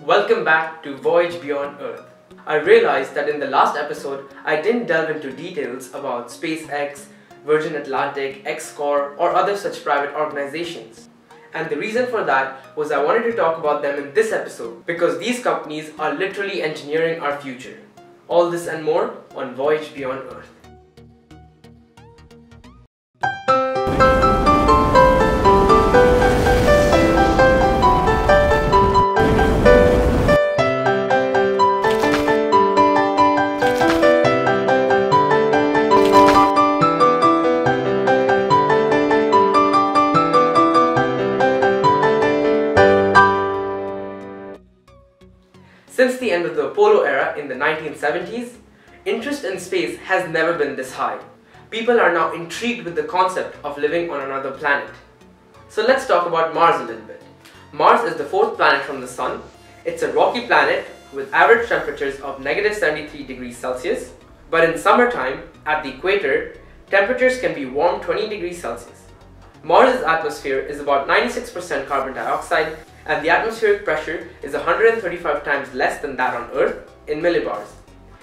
Welcome back to Voyage Beyond Earth. I realized that in the last episode, I didn't delve into details about SpaceX, Virgin Atlantic, X-Corp, or other such private organizations. And the reason for that was I wanted to talk about them in this episode because these companies are literally engineering our future. All this and more on Voyage Beyond Earth. Since the end of the Apollo era in the 1970s, interest in space has never been this high. People are now intrigued with the concept of living on another planet. So let's talk about Mars a little bit. Mars is the fourth planet from the Sun. It's a rocky planet with average temperatures of -73 degrees Celsius. But in summertime, at the equator, temperatures can be warm 20 degrees Celsius. Mars' atmosphere is about 96% carbon dioxide, and the atmospheric pressure is 135 times less than that on Earth in millibars.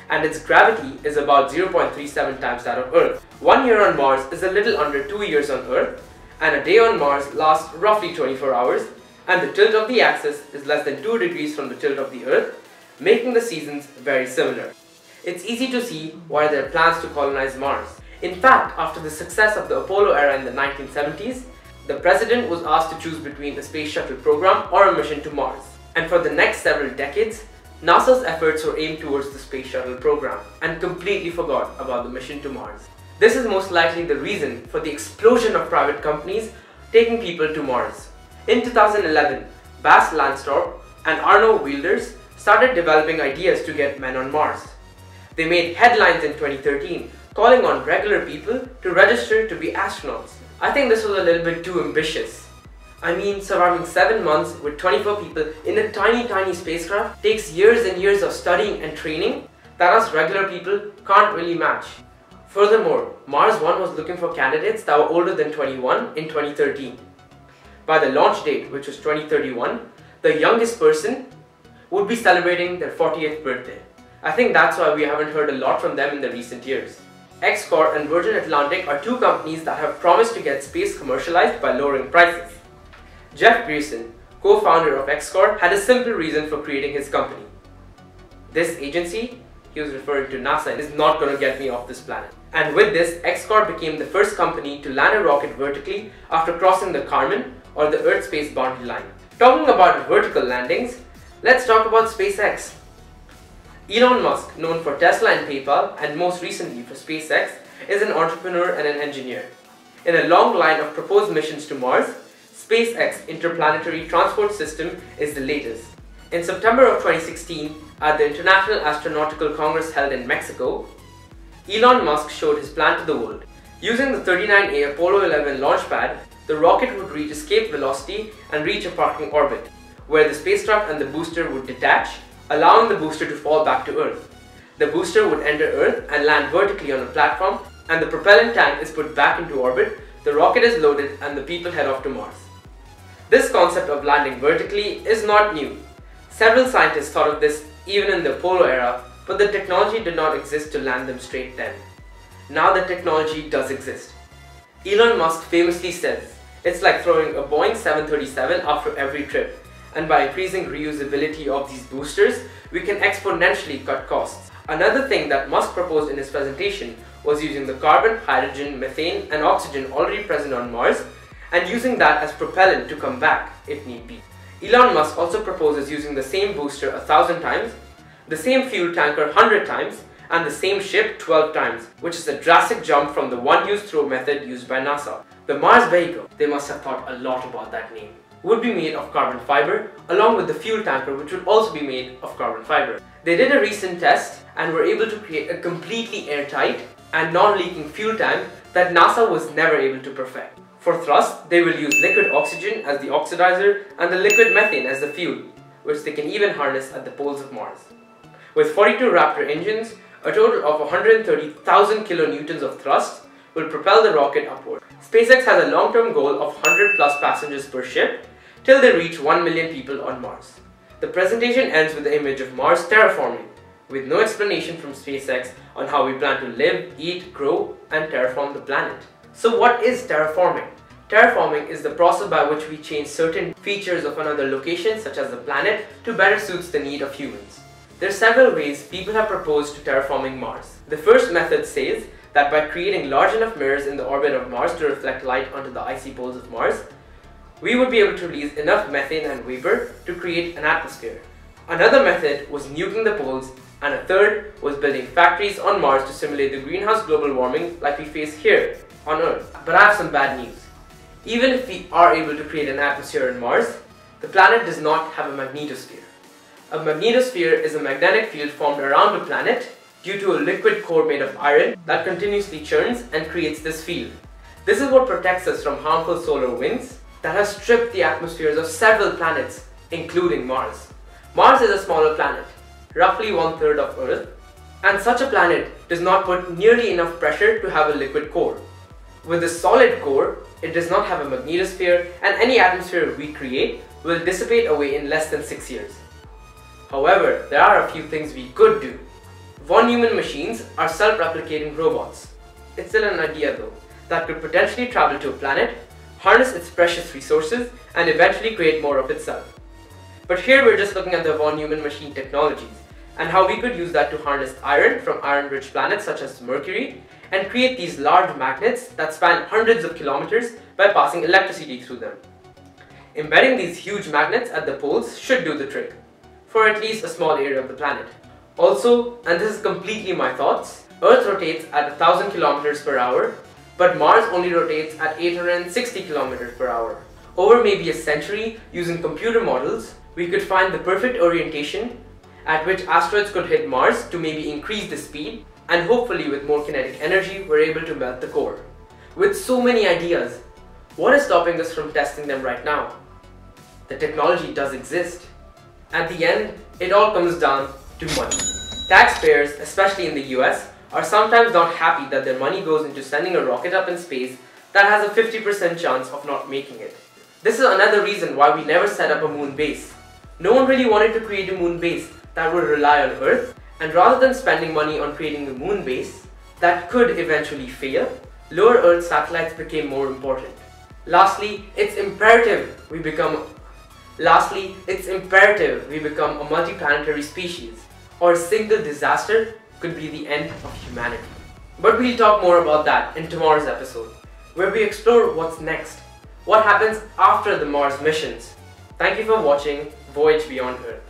And its gravity is about 0.37 times that of Earth. 1 year on Mars is a little under 2 years on Earth, and a day on Mars lasts roughly 24 hours, and the tilt of the axis is less than 2 degrees from the tilt of the Earth, making the seasons very similar. It's easy to see why there are plans to colonize Mars. In fact, after the success of the Apollo era in the 1970s, the president was asked to choose between a space shuttle program or a mission to Mars. And for the next several decades, NASA's efforts were aimed towards the space shuttle program and completely forgot about the mission to Mars. This is most likely the reason for the explosion of private companies taking people to Mars. In 2011, Bas Lansdorp and Arno Wilders started developing ideas to get men on Mars. They made headlines in 2013 calling on regular people to register to be astronauts. I think this was a little bit too ambitious. I mean, surviving 7 months with 24 people in a tiny spacecraft takes years and years of studying and training that us regular people can't really match. Furthermore, Mars One was looking for candidates that were older than 21 in 2013. By the launch date, which was 2031, the youngest person would be celebrating their 40th birthday. I think that's why we haven't heard a lot from them in the recent years. X-Corp and Virgin Atlantic are two companies that have promised to get space commercialized by lowering prices. Jeff Pearson, co-founder of X-Corp, had a simple reason for creating his company. This agency, he was referring to NASA, is not going to get me off this planet. And with this, X-Corp became the first company to land a rocket vertically after crossing the Kármán, or the Earth-space boundary line. Talking about vertical landings, let's talk about SpaceX. Elon Musk, known for Tesla and PayPal, and most recently for SpaceX, is an entrepreneur and an engineer. In a long line of proposed missions to Mars, SpaceX Interplanetary Transport System is the latest. In September of 2016, at the International Astronautical Congress held in Mexico, Elon Musk showed his plan to the world. Using the 39A Apollo 11 launch pad, the rocket would reach escape velocity and reach a parking orbit, where the spacecraft and the booster would detach, allowing the booster to fall back to Earth. The booster would enter Earth and land vertically on a platform, and the propellant tank is put back into orbit, the rocket is loaded, and the people head off to Mars. This concept of landing vertically is not new. Several scientists thought of this even in the Apollo era, but the technology did not exist to land them straight then. Now the technology does exist. Elon Musk famously says, "It's like throwing a Boeing 737 after every trip. And by increasing reusability of these boosters, we can exponentially cut costs." Another thing that Musk proposed in his presentation was using the carbon, hydrogen, methane, and oxygen already present on Mars and using that as propellant to come back if need be. Elon Musk also proposes using the same booster 1,000 times, the same fuel tanker 100 times, and the same ship 12 times, which is a drastic jump from the one-use-throw method used by NASA. The Mars vehicle, they must have thought a lot about that name, would be made of carbon fiber along with the fuel tanker, which would also be made of carbon fiber. They did a recent test and were able to create a completely airtight and non-leaking fuel tank that NASA was never able to perfect. For thrust, they will use liquid oxygen as the oxidizer and the liquid methane as the fuel, which they can even harness at the poles of Mars. With 42 Raptor engines, a total of 130,000 kilonewtons of thrust will propel the rocket upward. SpaceX has a long-term goal of 100 plus passengers per ship till they reach 1 million people on Mars. The presentation ends with the image of Mars terraforming, with no explanation from SpaceX on how we plan to live, eat, grow, and terraform the planet. So what is terraforming? Terraforming is the process by which we change certain features of another location, such as the planet, to better suit the need of humans. There are several ways people have proposed to terraforming Mars. The first method says that by creating large enough mirrors in the orbit of Mars to reflect light onto the icy poles of Mars, we would be able to release enough methane and vapor to create an atmosphere. Another method was nuking the poles, and a third was building factories on Mars to simulate the greenhouse global warming like we face here on Earth. But I have some bad news. Even if we are able to create an atmosphere on Mars, the planet does not have a magnetosphere. A magnetosphere is a magnetic field formed around the planet due to a liquid core made of iron that continuously churns and creates this field. This is what protects us from harmful solar winds that have stripped the atmospheres of several planets, including Mars. Mars is a smaller planet, roughly 1/3 of Earth, and such a planet does not put nearly enough pressure to have a liquid core. With a solid core, it does not have a magnetosphere, and any atmosphere we create will dissipate away in less than 6 years. However, there are a few things we could do. Von Neumann machines are self-replicating robots. It's still an idea though, that could potentially travel to a planet, harness its precious resources, and eventually create more of itself. But here we're just looking at the von Neumann machine technologies, and how we could use that to harness iron from iron-rich planets such as Mercury, and create these large magnets that span hundreds of kilometers by passing electricity through them. Embedding these huge magnets at the poles should do the trick, for at least a small area of the planet. Also, and this is completely my thoughts, Earth rotates at 1,000 kilometers per hour, but Mars only rotates at 860 kilometers per hour. Over maybe a century, using computer models, we could find the perfect orientation at which asteroids could hit Mars to maybe increase the speed, and hopefully with more kinetic energy, we're able to melt the core. With so many ideas, what is stopping us from testing them right now? The technology does exist. At the end, it all comes down to money. Taxpayers, especially in the US, are sometimes not happy that their money goes into sending a rocket up in space that has a 50% chance of not making it. This is another reason why we never set up a moon base. No one really wanted to create a moon base that would rely on Earth, and rather than spending money on creating a moon base that could eventually fail, lower Earth satellites became more important. Lastly, it's imperative we become a multiplanetary species, or a single disaster could be the end of humanity. But we'll talk more about that in tomorrow's episode, where we explore what's next. What happens after the Mars missions? Thank you for watching Voyage Beyond Earth.